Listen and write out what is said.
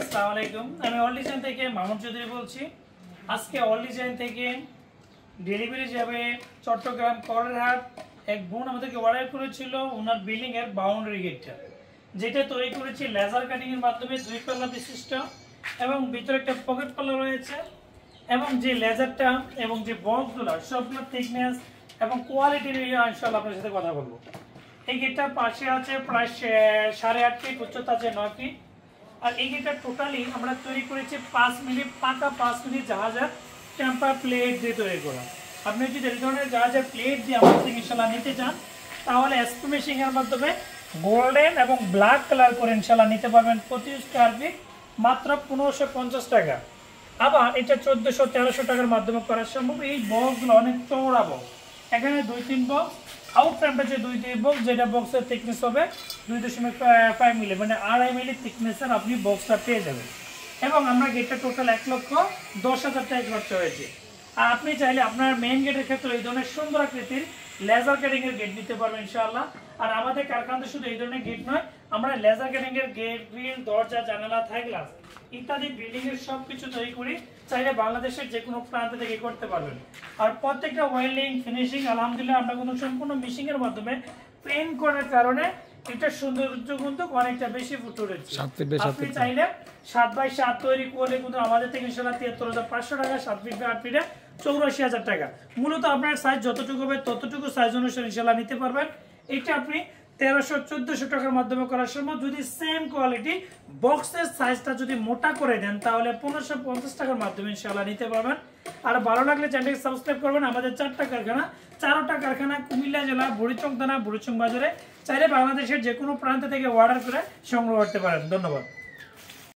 আসসালামু আলাইকুম, আমি অল ডিজাইন থেকে মামুন চৌধুরী বলছি। আজকে অল ডিজাইন থেকে ডেলিভারি যাবে চট্টগ্রাম কলেরহাট। এক বোন আমাদেরকে অর্ডার করেছিল ওনার বিল্ডিং এর বাউন্ডারি গেটটা, যেটা তৈরি করেছি লেজার কাটিং এর মাধ্যমে 2 পাল্লা বিশিষ্ট, এবং ভিতরে একটা পকেট পাল্লা রয়েছে, এবং যে লেজারটা এবং যে বক্সগুলো সবগুলো থিকনেস এবং কোয়ালিটি নিয়ে ইনশাআল্লাহ আপনার সাথে কথা বলবো। এই গেটটার পাশে আছে প্রায় 8.5 ফিট, উচ্চতা আছে 9 ফিট। আর এই গেটটা টোটালি আমরা তৈরি করেছি 5 মিলি পাকা 5 মিলি জাহাজের টেম্পার প্লেট দিয়ে তৈরি করা। আপনি যদি এই ধরনের জাহাজের প্লেট দিয়ে আমাদের থেকে ইনশাল্লাহ নিতে চান, তাহলে এস্টিমেশন এর মাধ্যমে গোল্ডেন এবং ব্ল্যাক কালার করে ইনশাল্লাহ নিতে পারবেন। প্রতি স্কয়ার ফিট মাত্র 1550 টাকা। আবার এটা 1400-1300 টাকার মাধ্যমে করা সম্ভব। এই বক্সগুলো অনেক চওড়া বক্স, এখানে 2-3 বক্স, আউট টেম্পারেচার 2-3 বক্স, যেটা বক্সের থিকনেস হবে 2.5 মিলি, মানে 2.5 মিলি থিকনেসের আপনি বক্সটা পেয়ে যাবেন। এবং আমরা গেটটা টোটাল 1,10,000 টাকা খরচা হয়েছে। আর আপনি চাইলে আপনার মেইন গেটের ক্ষেত্রে এই ধরনের সুন্দর আকৃতির লেজার কাটিং এর গেট নিতে পারবেন ইনশাআল্লাহ। আর আমাদের কারখানাতে শুধু এই ধরনের গেট নয়, আমরা লেজার কাটিং এর গেট, গ্রিল, দরজা, জানালা, থাই গ্লাস ইত্যাদি বিল্ডিং এর সবকিছু তৈরি করি। চাইলে বাংলাদেশের যে কোনো প্রান্ত থেকে করতে পারবেন। আর প্রত্যেকটা ওয়েল্ডিং ফিনিশিং আলহামদুলিল্লাহ আমরা কোনো সম্পূর্ণ মেশিং এর মাধ্যমে পেইন্ট করার কারণে এটা সৌন্দর্য কিন্তু অনেকটা বেশি ফুটে উঠেছে। আপনি চাইলে 7x7 তৈরি করলে কিন্তু আমাদের থেকে ইনশাআল্লাহ 73,500 টাকা, 7 ফিট বাই 8 ফিটে 84,000 টাকা। মূলত আপনার সাইজ যতটুকু হবে ততটুকু সাইজ অনুসারে ইনশাআল্লাহ নিতে পারবেন। এটা আপনি 1300-1400 টাকার মাধ্যমে করার সময় যদি সেম কোয়ালিটি বক্সের সাইজটা যদি মোটা করে দেন, তাহলে 1550 টাকার মাধ্যমে ইনশাআল্লাহ নিতে পারবেন। আর ভালো লাগলে চ্যানেলটি সাবস্ক্রাইব করবেন। আমাদের 4টা কারখানা, 4টা কারখানা কুমিল্লা জেলা বুড়িচং থানা বুড়িচং বাজারে। চাইলে বাংলাদেশের যে কোনো প্রান্ত থেকে অর্ডার করে সংগ্রহ করতে পারেন। ধন্যবাদ।